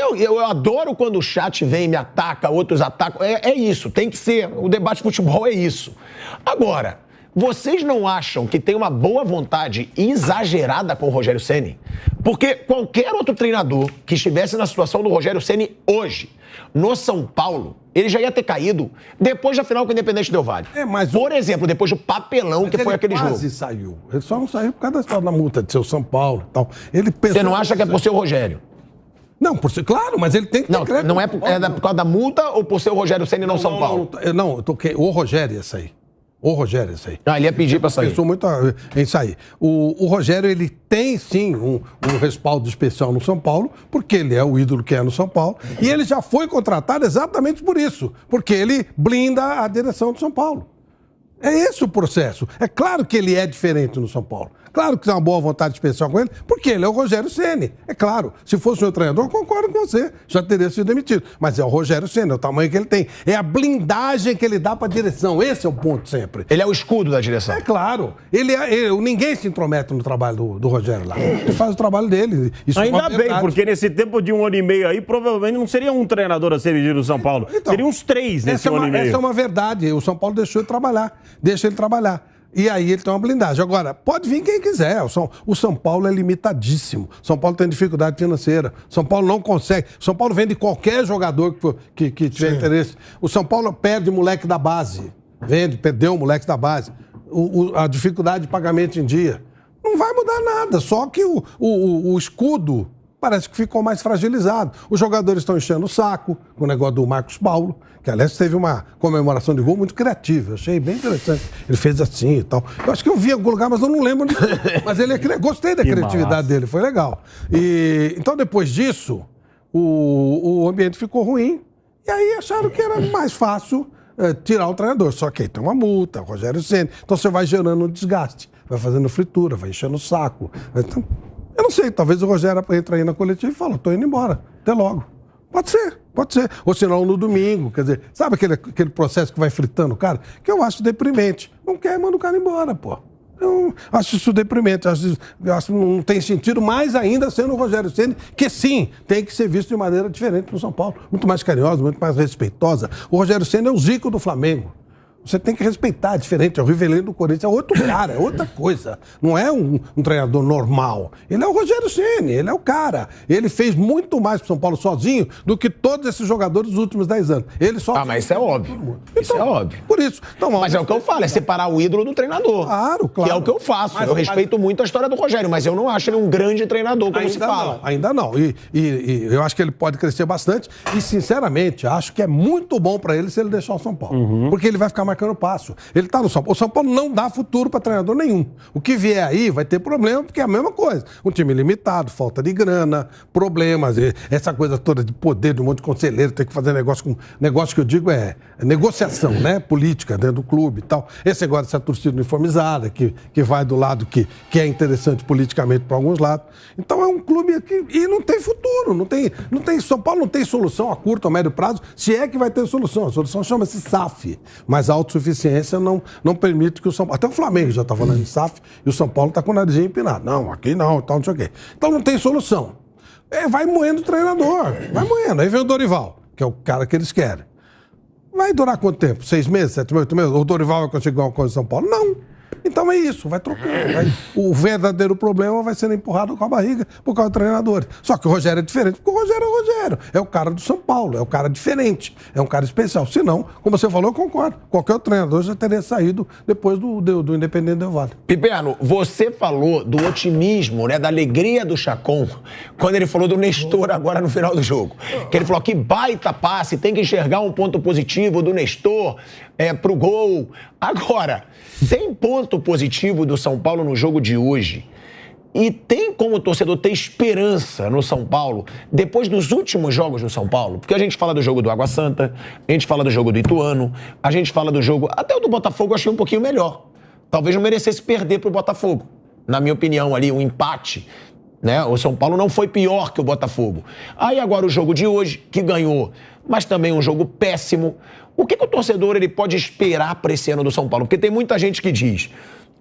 Não, eu adoro quando o chat vem e me ataca, outros atacam. É isso, tem que ser. O debate de futebol é isso. Agora, vocês não acham que tem uma boa vontade exagerada com o Rogério Ceni? Porque qualquer outro treinador que estivesse na situação do Rogério Ceni hoje, no São Paulo, ele já ia ter caído depois da final com o Independente Del Valle. Por exemplo, depois do papelão que foi aquele jogo. Ele quase saiu. Ele só não saiu por causa da história da multa de ser o São Paulo e tal. Você não acha que é por ser o Rogério? Não, claro, mas ele tem que ter crédito. Não é por causa da multa ou por ser o Rogério Ceni não São Paulo? Não, eu toquei. O Rogério ia sair. O Rogério ia sair. Ele ia pedir pra sair. Pensou muito em sair. O Rogério, ele tem, sim, um respaldo especial no São Paulo, porque ele é o ídolo que é no São Paulo, e ele já foi contratado exatamente por isso, porque ele blinda a direção do São Paulo. É esse o processo. É claro que ele é diferente no São Paulo. Claro que tem uma boa vontade especial com ele, porque ele é o Rogério Ceni. É claro, se fosse um treinador, eu concordo com você, já teria sido demitido. Mas é o Rogério Ceni, é o tamanho que ele tem. É a blindagem que ele dá para a direção. Esse é o ponto sempre. Ele é o escudo da direção. É claro. Ninguém se intromete no trabalho do Rogério lá. Ele faz o trabalho dele. Isso ainda bem, porque nesse tempo de 1 ano e meio aí, provavelmente não seria um treinador a ser vendido no São Paulo. Então, seriam uns 3 nesse 1 ano e meio. Essa é uma verdade. O São Paulo deixou ele trabalhar. Deixa ele trabalhar. E aí ele tem uma blindagem. Agora, pode vir quem quiser. O São Paulo é limitadíssimo. São Paulo tem dificuldade financeira. São Paulo não consegue. São Paulo vende qualquer jogador que tiver interesse. O São Paulo perde moleque da base. Perdeu o moleque da base. A dificuldade de pagamento em dia. Não vai mudar nada. Só que o escudo parece que ficou mais fragilizado. Os jogadores estão enchendo o saco com o negócio do Marcos Paulo, que, aliás, teve uma comemoração de gol muito criativa. Eu achei bem interessante. Ele fez assim e tal. Eu acho que eu vi em algum lugar, mas eu não lembro. Mas gostei da criatividade dele, foi legal. Então, depois disso, o ambiente ficou ruim. E aí acharam que era mais fácil tirar o treinador. Só que aí tem uma multa, o Rogério Ceni. Então, você vai gerando um desgaste. Vai fazendo fritura, vai enchendo o saco. Então, eu não sei, talvez o Rogério entre aí na coletiva e fala, tô indo embora, até logo. Pode ser. Ou senão no domingo, quer dizer, sabe aquele processo que vai fritando o cara? Que eu acho deprimente. Não quer, manda o cara embora, pô. Eu acho isso deprimente, eu acho que não tem sentido, mais ainda sendo o Rogério Ceni, que sim, tem que ser visto de maneira diferente no São Paulo. Muito mais carinhosa, muito mais respeitosa. O Rogério Ceni é o Zico do Flamengo. Você tem que respeitar, é diferente. É o Rivelino do Corinthians, é outro cara, é outra coisa. Não é um treinador normal. Ele é o Rogério Ceni, ele é o cara. Ele fez muito mais pro São Paulo sozinho do que todos esses jogadores dos últimos 10 anos. Ele só... mas isso é óbvio. Isso é óbvio. Por isso. Então, mas é o que eu falo, é separar o ídolo do treinador. Claro. Que é o que eu faço. Eu respeito muito a história do Rogério, mas eu não acho ele um grande treinador, como se fala. Ainda não. E eu acho que ele pode crescer bastante. E, sinceramente, acho que é muito bom para ele se ele deixar o São Paulo. Porque ele vai ficar marcando passo. Ele está no São Paulo. O São Paulo não dá futuro para treinador nenhum. O que vier aí vai ter problema, porque é a mesma coisa. Um time limitado, falta de grana, problemas, essa coisa toda de poder de um monte de conselheiro, ter que fazer negócio que eu digo é negociação, né? Política dentro do clube e tal. Esse negócio dessa torcida uniformizada, que vai do lado que é interessante politicamente para alguns lados. Então é um clube que não tem futuro, não tem, São Paulo não tem solução a curto ou médio prazo, se é que vai ter solução. A solução chama-se SAF, mas a autossuficiência não permite que o São Paulo... Até o Flamengo já está falando de SAF e o São Paulo está com o narizinho empinado. Não, aqui não, tal, não sei o quê. Então não tem solução. Vai moendo o treinador, vai moendo. Aí vem o Dorival, que é o cara que eles querem. Vai durar quanto tempo? 6 meses, 7 meses, 8 meses? O Dorival vai conseguir alguma coisa em São Paulo? Não. Então é isso, vai trocando. O verdadeiro problema vai sendo empurrado com a barriga por causa do treinador. Só que o Rogério é diferente, porque o Rogério é o Rogério. É o cara do São Paulo, é o cara diferente, é um cara especial. Se não, como você falou, eu concordo. Qualquer outro treinador já teria saído depois do Independente Del Valle. Piperno, você falou do otimismo, né, da alegria do Chacon, quando ele falou do Nestor agora no final do jogo. Que ele falou que baita passe, tem que enxergar um ponto positivo do Nestor pro gol. Agora, tem ponto positivo do São Paulo no jogo de hoje? E tem como o torcedor ter esperança no São Paulo depois dos últimos jogos do São Paulo? Porque a gente fala do jogo do Água Santa, a gente fala do jogo do Ituano, a gente fala do jogo... Até o do Botafogo eu achei um pouquinho melhor. Talvez não merecesse perder pro Botafogo. Na minha opinião ali, um empate, né? O São Paulo não foi pior que o Botafogo. Aí agora o jogo de hoje, que ganhou, mas também um jogo péssimo. O que o torcedor ele pode esperar para esse ano do São Paulo? Porque tem muita gente que diz...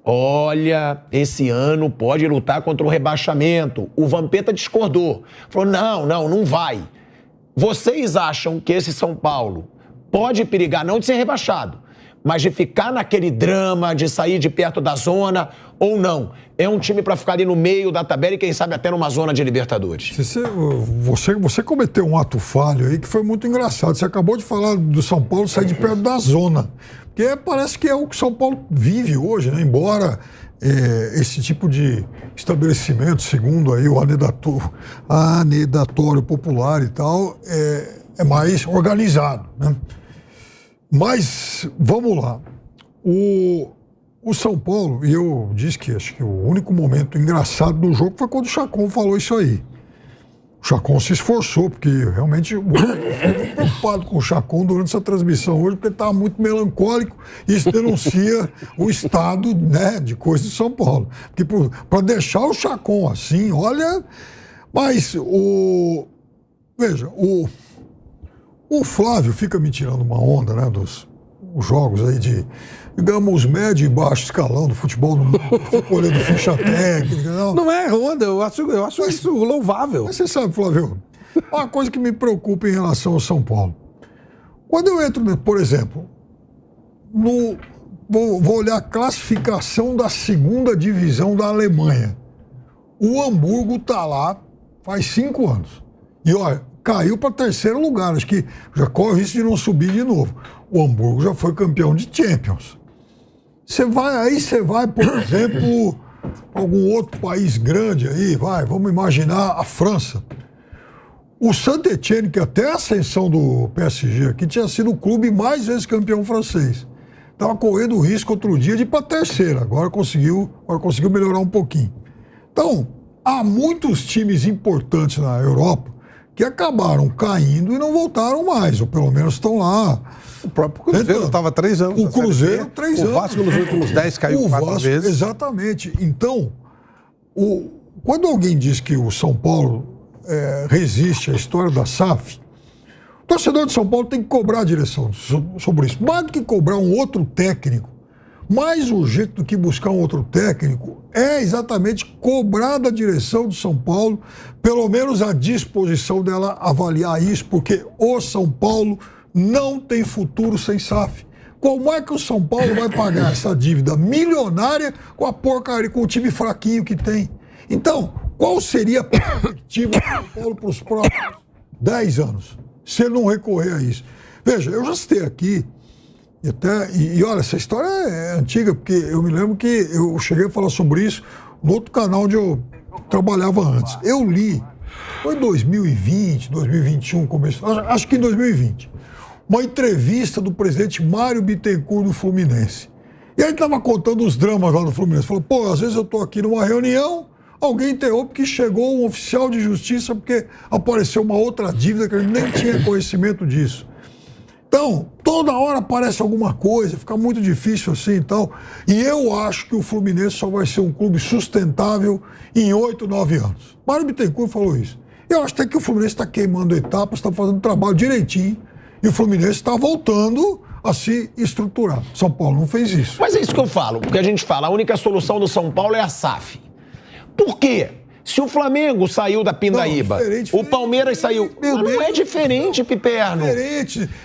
Olha, esse ano pode lutar contra o rebaixamento. O Vampeta discordou. Falou, não vai. vocês acham que esse São Paulo pode perigar, não de ser rebaixado, mas de ficar naquele drama, de sair de perto da zona, ou não? É um time para ficar ali no meio da tabela e quem sabe até numa zona de Libertadores. Você cometeu um ato falho aí que foi muito engraçado. Você acabou de falar do São Paulo sair de perto da zona. Porque parece que é o que São Paulo vive hoje, né? Embora esse tipo de estabelecimento, segundo aí o anedatório popular e tal, é mais organizado, né? Mas, vamos lá. O São Paulo, e eu disse que acho que o único momento engraçado do jogo foi quando o Chacon falou isso aí. O Chacon se esforçou, porque realmente eu fiquei preocupado com o Chacon durante essa transmissão hoje, porque ele estava muito melancólico, e isso denuncia o estado, né, de coisa de São Paulo. Porque para deixar o Chacon assim, olha... Mas veja, o Flávio fica me tirando uma onda, né, dos jogos aí de, digamos, médio e baixo escalão do futebol no mundo, fica olhando ficha técnica. Não é onda, eu acho isso louvável. Mas você sabe, Flávio, uma coisa que me preocupa em relação ao São Paulo. Quando eu entro, por exemplo, vou olhar a classificação da segunda divisão da Alemanha. O Hamburgo está lá faz 5 anos. E olha, caiu para 3º lugar, acho que já corre o risco de não subir de novo. O Hamburgo já foi campeão de Champions. Você vai, por exemplo, algum outro país grande aí, vamos imaginar a França. O Saint-Étienne, que até a ascensão do PSG aqui tinha sido o clube mais vezes campeão francês. Estava correndo o risco outro dia de ir para 3ª, agora conseguiu melhorar um pouquinho. Então, há muitos times importantes na Europa que acabaram caindo e não voltaram mais, ou pelo menos estão lá. O próprio Cruzeiro estava 3 anos. O Cruzeiro, 3 anos. O Vasco nos últimos 10 caiu 4 vezes. Exatamente. Então, quando alguém diz que o São Paulo resiste à história da SAF, o torcedor de São Paulo tem que cobrar a direção sobre isso. Mais do que cobrar um outro técnico, mais urgente do que buscar um outro técnico é exatamente cobrar da direção de São Paulo, pelo menos a disposição dela avaliar isso, porque o São Paulo não tem futuro sem SAF. Como é que o São Paulo vai pagar essa dívida milionária com a porcaria, com o time fraquinho que tem? Então, qual seria a perspectiva do São Paulo para os próximos 10 anos, se ele não recorrer a isso? Veja, eu já citei aqui, e olha, essa história é antiga, porque eu me lembro que eu cheguei a falar sobre isso no outro canal onde eu trabalhava antes. Eu li, foi em 2020, 2021, acho que em 2020, uma entrevista do presidente Mário Bittencourt do Fluminense. E ele estava contando os dramas lá do Fluminense. Falou, às vezes eu estou aqui numa reunião, alguém interrompe que chegou um oficial de justiça porque apareceu uma outra dívida que ele nem tinha conhecimento disso. Então, toda hora aparece alguma coisa, fica muito difícil assim e tal. E eu acho que o Fluminense só vai ser um clube sustentável em 8, 9 anos. Mário Bittencourt falou isso. Eu acho até que o Fluminense está queimando etapas, está fazendo trabalho direitinho, e o Fluminense está voltando a se estruturar. São Paulo não fez isso. Mas é isso que eu falo, porque a gente fala, a única solução do São Paulo é a SAF. Por quê? Se o Flamengo saiu da Pindaíba, o Palmeiras saiu... Não é diferente, Piperno.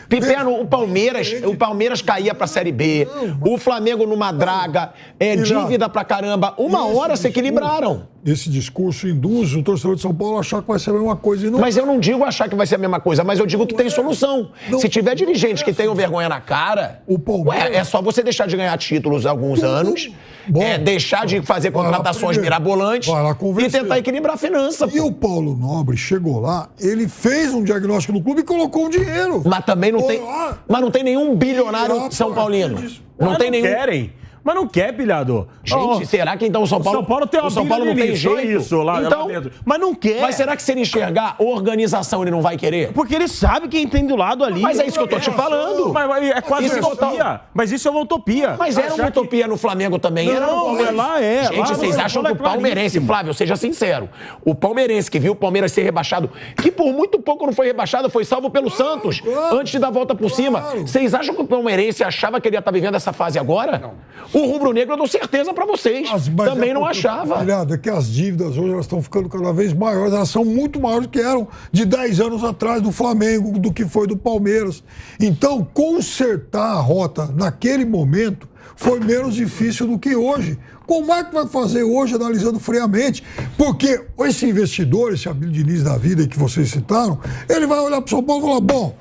Piperno, o Palmeiras caía pra Série B, o Flamengo numa draga, dívida pra caramba. Uma hora se equilibraram. Esse discurso induz o torcedor de São Paulo a achar que vai ser a mesma coisa. E não... Mas eu não digo achar que vai ser a mesma coisa, mas eu digo que tem solução. Se tiver dirigentes que tenham vergonha na cara, é só você deixar de ganhar títulos há alguns anos, deixar de fazer contratações mirabolantes e tentar equilibrar a finança. E o Paulo Nobre chegou lá, ele fez um diagnóstico do clube e colocou um dinheiro. Mas também não tem. Mas não tem nenhum bilionário São Paulino. Não tem nenhum. Querem. Mas não quer, pilhador. Gente, será que então o São Paulo... São Paulo tem uma São Paulo não tem jeito? Isso lá, então, lá dentro. Mas não quer. Mas será que se ele enxergar organização ele não vai querer? Porque ele sabe quem tem do lado ali. Mas é isso que eu tô te falando. Mas é quase uma utopia. Mas isso é uma utopia. Mas era uma utopia no Flamengo também. Não, era no Palmeiras. Lá é. Gente, vocês acham que o palmeirense, Flávio, seja sincero, o palmeirense que viu o Palmeiras ser rebaixado, que por muito pouco não foi rebaixado, foi salvo pelo Santos, antes de dar a volta por cima. Vocês acham que o palmeirense achava que ele ia estar vivendo essa fase agora? Não. O rubro-negro eu dou certeza pra vocês. Também não achava. É que as dívidas hoje elas estão ficando cada vez maiores. Elas são muito maiores do que eram de 10 anos atrás do Flamengo, do que foi do Palmeiras. Então, consertar a rota naquele momento foi menos difícil do que hoje. Como é que vai fazer hoje, analisando friamente? Porque esse investidor, esse Abílio Diniz da vida que vocês citaram, ele vai olhar para o São Paulo e falar, bom,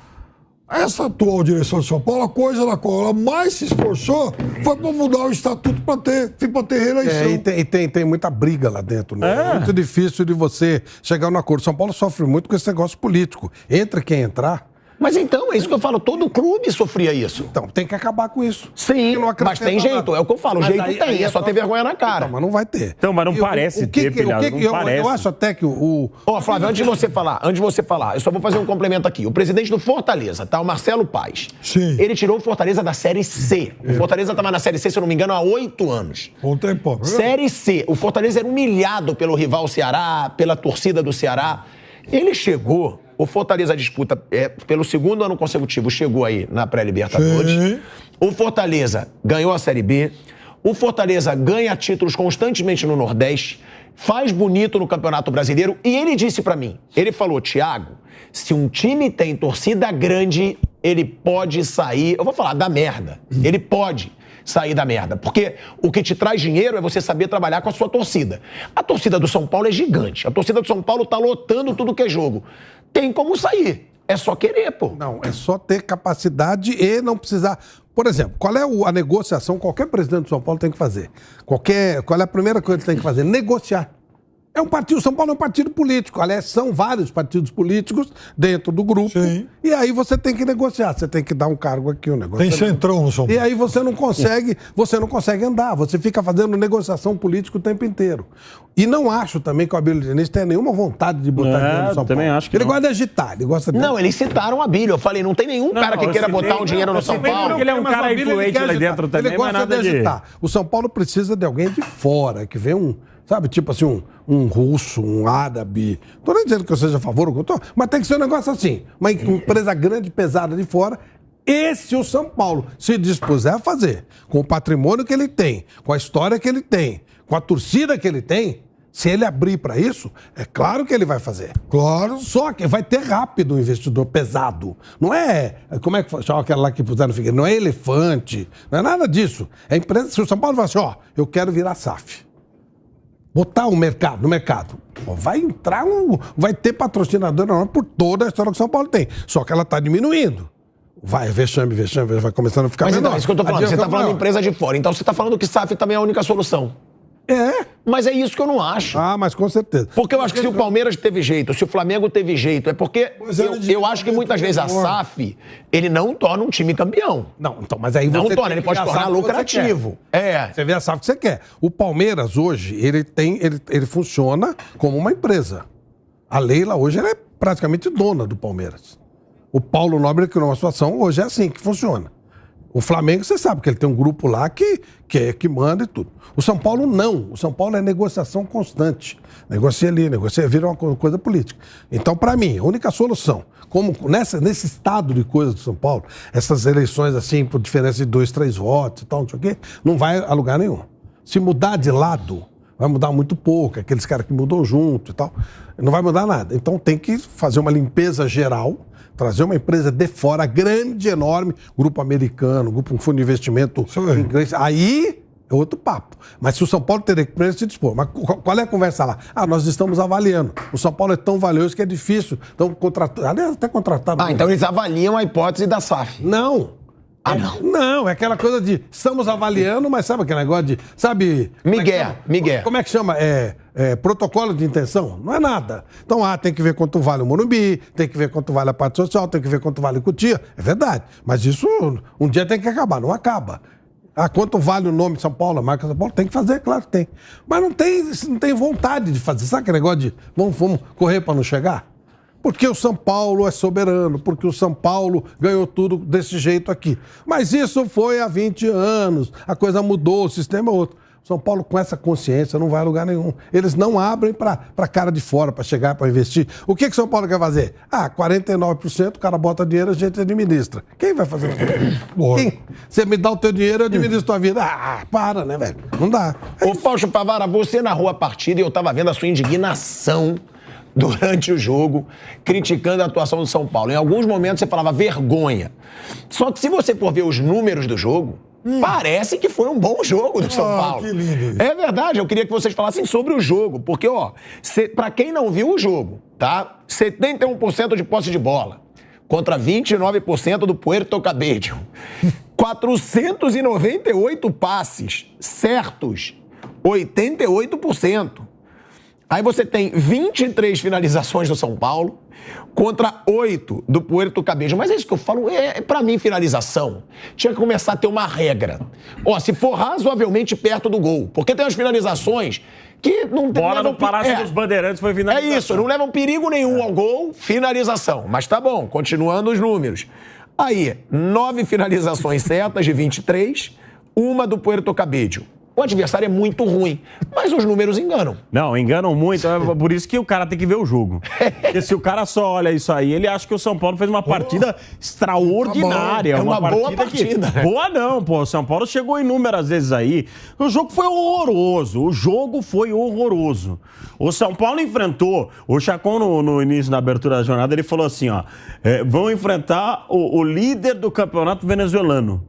essa atual direção de São Paulo, a coisa na qual ela mais se esforçou foi para mudar o estatuto para ter reeleição. E tem muita briga lá dentro, né? É muito difícil de você chegar no acordo. São Paulo sofre muito com esse negócio político. Entra quem entrar. Mas então, é isso que eu falo, todo clube sofria isso. Então, tem que acabar com isso. Sim, mas tem jeito, é o que eu falo, o jeito tem, é só ter vergonha na cara. Não, mas não vai ter. Então, mas não parece ter, Pilhado, não parece. Eu acho até que o... Ó, Flávio, antes de você falar, eu só vou fazer um complemento aqui. O presidente do Fortaleza, tá? O Marcelo Paz. Sim. Ele tirou o Fortaleza da Série C. O Fortaleza estava na Série C, se eu não me engano, há 8 anos. Bom tempo. Série C. O Fortaleza era humilhado pelo rival Ceará, pela torcida do Ceará. Ele chegou... O Fortaleza disputa pelo segundo ano consecutivo, chegou aí na pré-Libertadores. O Fortaleza ganhou a Série B. O Fortaleza ganha títulos constantemente no Nordeste. Faz bonito no Campeonato Brasileiro. E ele disse pra mim, ele falou, Thiago, se um time tem torcida grande, ele pode sair, eu vou falar, da merda. Ele pode sair da merda. Porque o que te traz dinheiro é você saber trabalhar com a sua torcida. A torcida do São Paulo é gigante. A torcida do São Paulo tá lotando tudo que é jogo. Tem como sair. É só querer, pô. Não, é só ter capacidade e não precisar... Por exemplo, qual é a negociação que qualquer presidente do São Paulo tem que fazer? Qual é a primeira coisa que tem que fazer? Negociar. É um partido, o São Paulo é um partido político. Aliás, são vários partidos políticos dentro do grupo. Sim. E aí você tem que negociar, você tem que dar um cargo aqui, um negócio. Tem centrão no São Paulo. E aí você não consegue andar, você fica fazendo negociação política o tempo inteiro. E não acho também que o Abílio Diniz tenha nenhuma vontade de botar dinheiro no São Paulo. Também acho que ele gosta de agitar, ele gosta de... Não, eles citaram o Abílio. Eu falei, não tem nenhum cara que queira botar um dinheiro no São Paulo. Ele é um cara influente lá dentro também, mas nada de agitar. O São Paulo precisa de alguém de fora, que vem sabe, tipo assim, um russo, um árabe. Não tô nem dizendo que eu seja a favor ou contra, mas tem que ser um negócio assim. Uma empresa grande, pesada de fora. Esse o São Paulo se dispuser a fazer, com o patrimônio que ele tem, com a história que ele tem, com a torcida que ele tem, se ele abrir para isso, é claro que ele vai fazer. Claro. Só que vai ter rápido um investidor pesado. Não é, como é que chama aquela lá que puseram no Figueiredo? Não é elefante, não é nada disso. É empresa, se o São Paulo falar assim, ó, eu quero virar SAF. Botar no mercado. Vai entrar vai ter patrocinador enorme por toda a história que o São Paulo tem. Só que ela está diminuindo. Vai, vexame, vai começando a ficar menor. Então, é isso que eu tô falando. Você tá falando de empresa de fora. Então você tá falando que SAF também é a única solução. É. Mas é isso que eu não acho. Ah, mas com certeza. Porque eu acho que se o Palmeiras teve jeito, se o Flamengo teve jeito, é porque eu acho que muitas vezes a SAF, ele não torna um time campeão. Não, então, mas aí não torna, ele pode tornar lucrativo. Você vê a SAF que você quer. O Palmeiras hoje, ele funciona como uma empresa. A Leila hoje ela é praticamente dona do Palmeiras. O Paulo Nobre criou uma situação, hoje é assim que funciona. O Flamengo, você sabe que ele tem um grupo lá que manda e tudo. O São Paulo, não. O São Paulo é negociação constante. Negocia ali, vira uma coisa política. Então, para mim, a única solução, como nesse estado de coisas do São Paulo, essas eleições assim, por diferença de 2, 3 votos e tal, não sei o quê, não vai a lugar nenhum. Se mudar de lado, vai mudar muito pouco. Aqueles caras que mudam junto e tal, não vai mudar nada. Então, tem que fazer uma limpeza geral, trazer uma empresa de fora, grande, enorme, grupo americano, grupo um fundo de investimento inglês, aí é outro papo. Mas se o São Paulo teria que se dispor, mas qual é a conversa lá? Ah, nós estamos avaliando. O São Paulo é tão valioso que é difícil. Então, até contratado. Então eles avaliam a hipótese da SAF. Não. Não, é aquela coisa de estamos avaliando, mas sabe aquele negócio de, sabe... Miguel. Como é que chama? Protocolo de intenção? Não é nada. Então, tem que ver quanto vale o Morumbi, tem que ver quanto vale a parte social, tem que ver quanto vale o Cotia. É verdade. Mas isso um dia tem que acabar, não acaba. Quanto vale o nome São Paulo, a marca São Paulo? Tem que fazer, claro que tem. Mas não tem vontade de fazer. Sabe aquele negócio de vamos correr para não chegar? Porque o São Paulo é soberano, porque o São Paulo ganhou tudo desse jeito aqui. Mas isso foi há 20 anos, a coisa mudou, o sistema é outro. São Paulo, com essa consciência, não vai a lugar nenhum. Eles não abrem para cara de fora, para chegar, para investir. O que São Paulo quer fazer? 49%, o cara bota dinheiro, a gente administra. Quem vai fazer isso? Quem? Você me dá o teu dinheiro, eu administro tua vida. Para, né, velho? Não dá. Ô, Fausto Pavara, você narrou a partida e eu tava vendo a sua indignação durante o jogo, criticando a atuação do São Paulo. Em alguns momentos você falava vergonha. Só que se você for ver os números do jogo, parece que foi um bom jogo do São Paulo. Que lindo. É verdade, eu queria que vocês falassem sobre o jogo, porque, pra quem não viu o jogo, tá? 71% de posse de bola contra 29% do Puerto Cabello. 498 passes certos, 88%. Aí você tem 23 finalizações do São Paulo contra 8 do Puerto Cabello. Mas é isso que eu falo, pra mim, finalização tinha que começar a ter uma regra. Se for razoavelmente perto do gol. Porque tem umas finalizações que não tem... Bola no Palácio dos Bandeirantes foi finalização. É isso, não levam perigo nenhum ao gol, finalização. Mas tá bom, continuando os números. Aí, 9 finalizações certas de 23, uma do Puerto Cabello. O adversário é muito ruim, mas os números enganam. Não, enganam muito, é por isso que o cara tem que ver o jogo. Porque se o cara só olha isso aí, ele acha que o São Paulo fez uma partida extraordinária. É uma boa partida. Boa não, pô. O São Paulo chegou inúmeras vezes aí. O jogo foi horroroso. O São Paulo enfrentou... O Chacon, no início da abertura da jornada, ele falou assim, vão enfrentar o líder do campeonato venezuelano.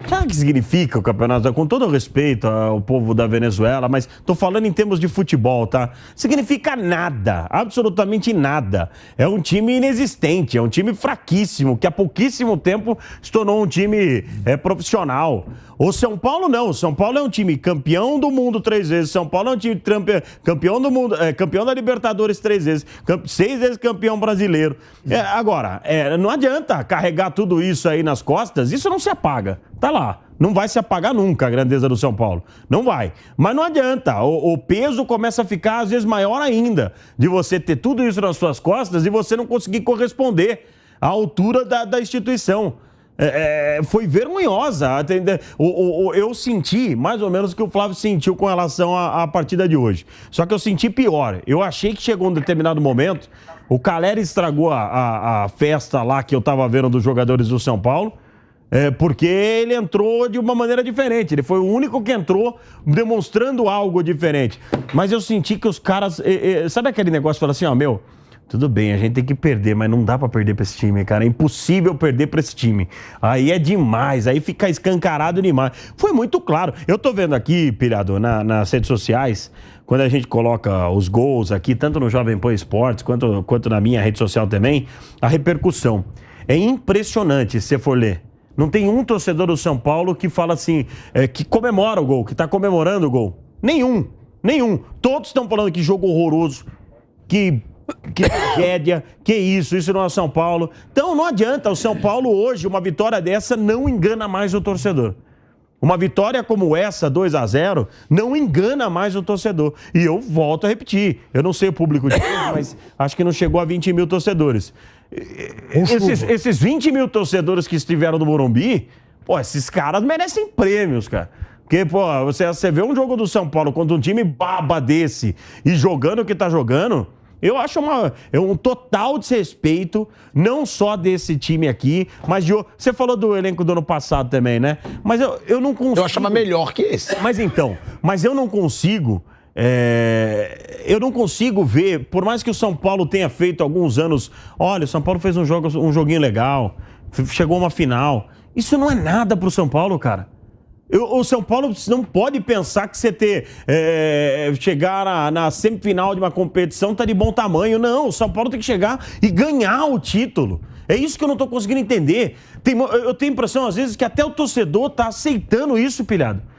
Sabe o que significa o campeonato? Com todo respeito ao povo da Venezuela, mas tô falando em termos de futebol, tá? Significa nada, absolutamente nada. É um time inexistente, é um time fraquíssimo, que há pouquíssimo tempo se tornou um time profissional. O São Paulo não, o São Paulo é um time campeão do mundo 3 vezes, São Paulo é um time campeão do mundo, campeão da Libertadores 3 vezes, 6 vezes campeão brasileiro. Agora, não adianta carregar tudo isso aí nas costas, isso não se apaga, tá lá. Não vai se apagar nunca a grandeza do São Paulo. Não vai. Mas não adianta. O peso começa a ficar, às vezes, maior ainda. De você ter tudo isso nas suas costas e você não conseguir corresponder à altura da instituição. Foi vergonhosa. Eu senti mais ou menos o que o Flávio sentiu com relação à partida de hoje. Só que eu senti pior. Eu achei que chegou um determinado momento, o Calleri estragou a festa lá que eu tava vendo dos jogadores do São Paulo, porque ele entrou de uma maneira diferente. Ele foi o único que entrou demonstrando algo diferente. Mas eu senti que os caras... sabe aquele negócio que fala assim, tudo bem, a gente tem que perder, mas não dá pra perder pra esse time, cara. É impossível perder pra esse time. Aí é demais, aí fica escancarado demais. Foi muito claro. Eu tô vendo aqui, Pilhado, nas redes sociais, quando a gente coloca os gols aqui, tanto no Jovem Pan Esportes, quanto na minha rede social também, a repercussão. É impressionante, se você for ler. Não tem um torcedor do São Paulo que fala assim, que comemora o gol, que tá comemorando o gol. Nenhum. Todos estão falando que jogo horroroso, que tragédia, que isso não é São Paulo. Então não adianta, o São Paulo hoje, uma vitória dessa não engana mais o torcedor. Uma vitória como essa, 2-0, não engana mais o torcedor. E eu volto a repetir, eu não sei o público de hoje, mas acho que não chegou a 20 mil torcedores. Esses 20 mil torcedores que estiveram no Morumbi, esses caras merecem prêmios, cara. Porque, você vê um jogo do São Paulo contra um time baba desse e jogando o que tá jogando... Eu acho um total desrespeito, não só desse time aqui, mas de... Você falou do elenco do ano passado também, né? Mas eu não consigo... Eu achava melhor que esse. Mas eu não consigo... Eu não consigo ver, por mais que o São Paulo tenha feito alguns anos... Olha, o São Paulo fez um joguinho legal, chegou a uma final. Isso não é nada pro São Paulo, cara. O São Paulo não pode pensar que você chegar na semifinal de uma competição tá de bom tamanho. Não, o São Paulo tem que chegar e ganhar o título. É isso que eu não tô conseguindo entender. Eu tenho a impressão, às vezes, que até o torcedor tá aceitando isso, Pilhado.